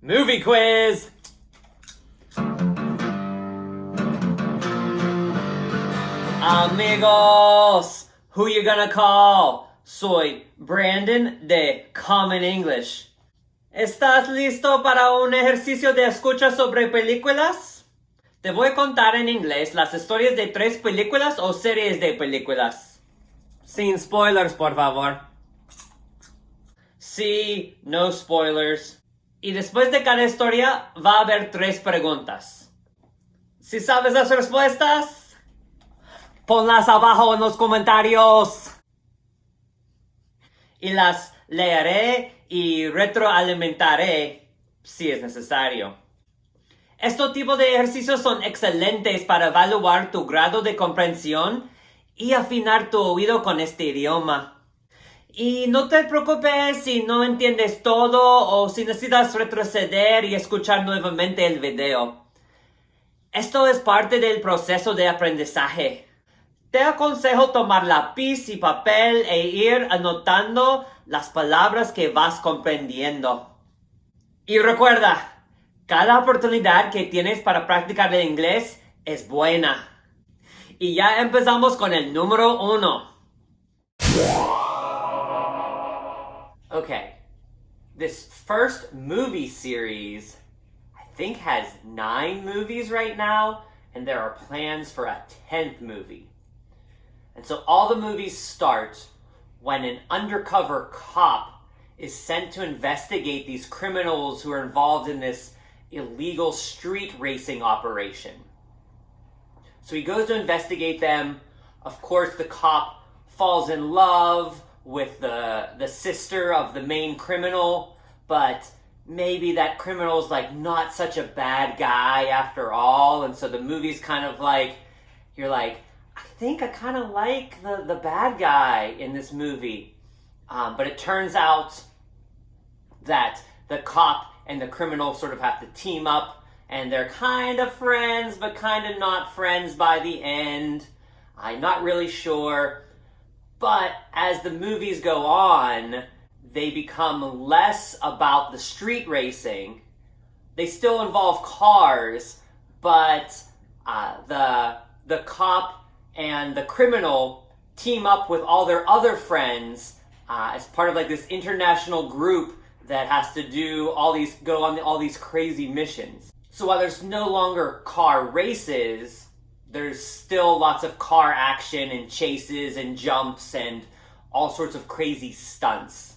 Movie quiz! Amigos, who you gonna call? Soy Brandon de Common English. ¿Estás listo para un ejercicio de escucha sobre películas? Te voy a contar en inglés las historias de 3 películas o series de películas. Sin spoilers, por favor. Sí, no spoilers. Y después de cada historia va a haber 3 preguntas. Si sabes las respuestas, ponlas abajo en los comentarios. Y las leeré y retroalimentaré si es necesario. Este tipo de ejercicios son excelentes para evaluar tu grado de comprensión y afinar tu oído con este idioma. Y no te preocupes si no entiendes todo o si necesitas retroceder y escuchar nuevamente el video. Esto es parte del proceso de aprendizaje. Te aconsejo tomar lápiz y papel e ir anotando las palabras que vas comprendiendo. Y recuerda, cada oportunidad que tienes para practicar el inglés es buena. Y ya empezamos con el número 1. Okay, this first movie series, I think has 9 movies right now, and there are plans for a 10th movie. And so all the movies start when an undercover cop is sent to investigate these criminals who are involved in this illegal street racing operation. So he goes to investigate them. Of course, the cop falls in love with the sister of the main criminal, but maybe that criminal's like not such a bad guy after all, and so the movie's kind of like, you're like, I think I kind of like the bad guy in this movie. But it turns out that the cop and the criminal sort of have to team up, and they're kind of friends, but kind of not friends by the end. I'm not really sure. But as the movies go on, they become less about the street racing. They still involve cars, but the cop and the criminal team up with all their other friends as part of like this international group that has to do go on all these crazy missions. So while there's no longer car races, there's still lots of car action and chases and jumps and all sorts of crazy stunts.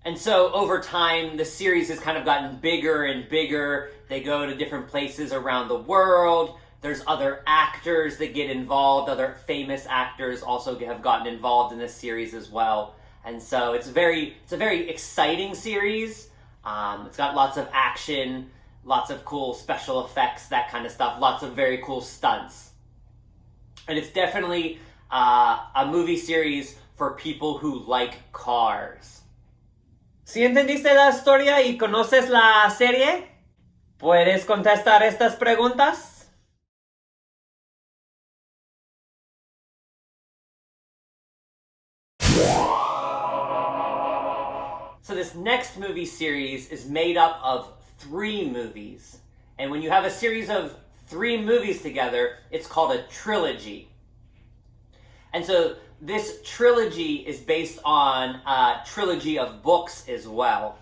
And so over time, the series has kind of gotten bigger and bigger. They go to different places around the world. There's other actors that get involved. Other famous actors also have gotten involved in this series as well. And so it's a very exciting series. It's got lots of action, lots of cool special effects, that kind of stuff. Lots of very cool stunts. And it's definitely a movie series for people who like cars. Si entendiste la historia y conoces la serie, ¿puedes contestar estas preguntas? So this next movie series is made up of 3 movies. And when you have a series of 3 movies together, it's called a trilogy. And so this trilogy is based on a trilogy of books as well.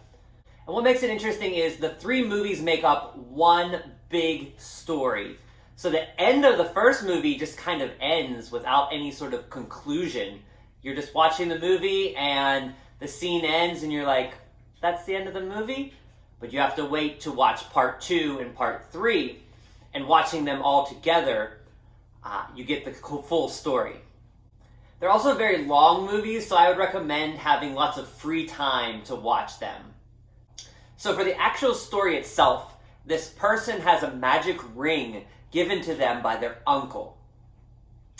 And what makes it interesting is the 3 movies make up one big story. So the end of the first movie just kind of ends without any sort of conclusion. You're just watching the movie and the scene ends and you're like, that's the end of the movie? But you have to wait to watch part 2 and part 3. And watching them all together, you get the full story. They're also very long movies, so I would recommend having lots of free time to watch them. So for the actual story itself, this person has a magic ring given to them by their uncle.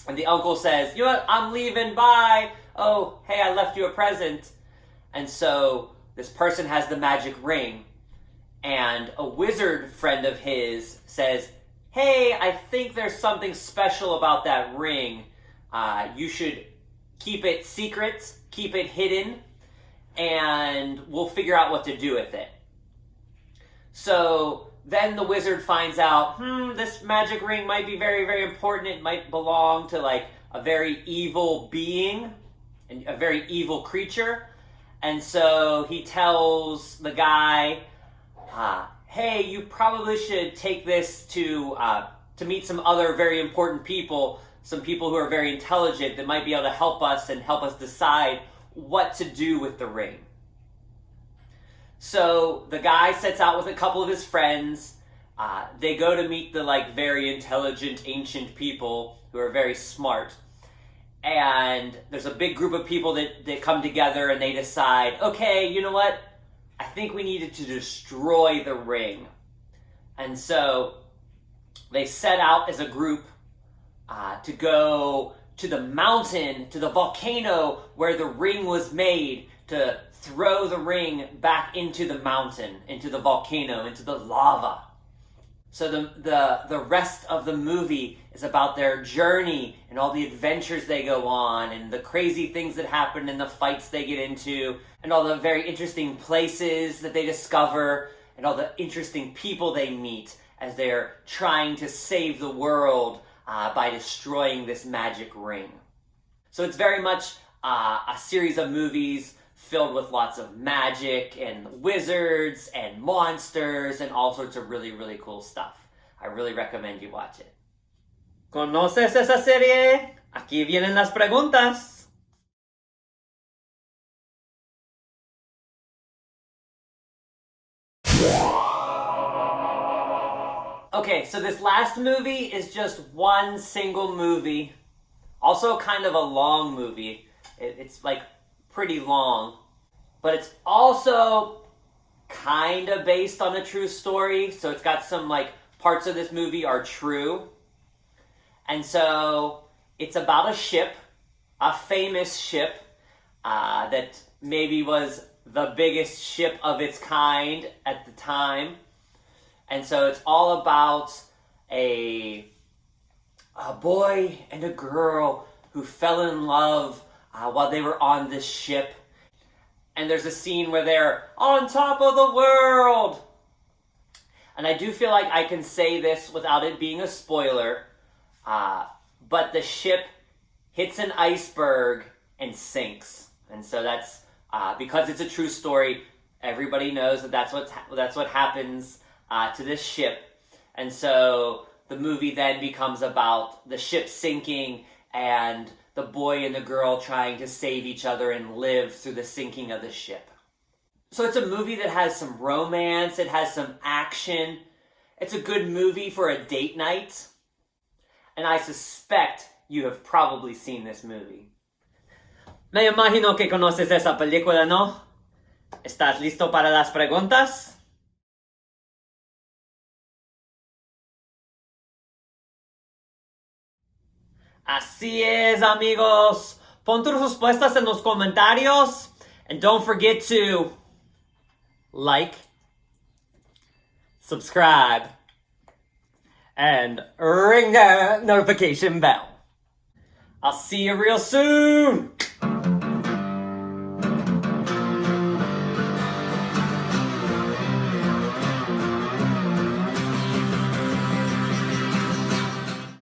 And the uncle says, you know what, I'm leaving, bye. Oh, hey, I left you a present. And so this person has the magic ring, and a wizard friend of his says, hey, I think there's something special about that ring. You should keep it secret, keep it hidden, and we'll figure out what to do with it. So then the wizard finds out, this magic ring might be very, very important. It might belong to like a very evil being, and a very evil creature. And so he tells the guy, hey, you probably should take this to meet some other very important people, some people who are very intelligent that might be able to help us and help us decide what to do with the ring. So the guy sets out with a couple of his friends. They go to meet the like very intelligent ancient people who are very smart. And there's a big group of people that come together and they decide, okay, you know what? I think we needed to destroy the ring. And so they set out as a group to go to the mountain, to the volcano where the ring was made, to throw the ring back into the mountain, into the volcano, into the lava. So the rest of the movie is about their journey and all the adventures they go on and the crazy things that happen and the fights they get into and all the very interesting places that they discover and all the interesting people they meet as they're trying to save the world by destroying this magic ring. So it's very much a series of movies filled with lots of magic and wizards and monsters and all sorts of really, really cool stuff. I really recommend you watch it. ¿Conoces esa serie? Aquí vienen las preguntas. Okay, so this last movie is just one single movie. Also kind of a long movie. It's like pretty long, but it's also kind of based on a true story. So it's got some like parts of this movie are true. And so it's about a ship, a famous ship that maybe was the biggest ship of its kind at the time. And so it's all about a boy and a girl who fell in love while they were on this ship. And there's a scene where they're on top of the world. And I do feel like I can say this without it being a spoiler, but the ship hits an iceberg and sinks. And so that's, because it's a true story, everybody knows that that's what happens to this ship. And so the movie then becomes about the ship sinking and the boy and the girl trying to save each other and live through the sinking of the ship. So it's a movie that has some romance, it has some action. It's a good movie for a date night. And I suspect you have probably seen this movie. Me imagino que conoces esa película, ¿no? ¿Estás listo para las preguntas? Así es, amigos. Pon tus respuestas en los comentarios. And don't forget to like, subscribe, and ring the notification bell. I'll see you real soon.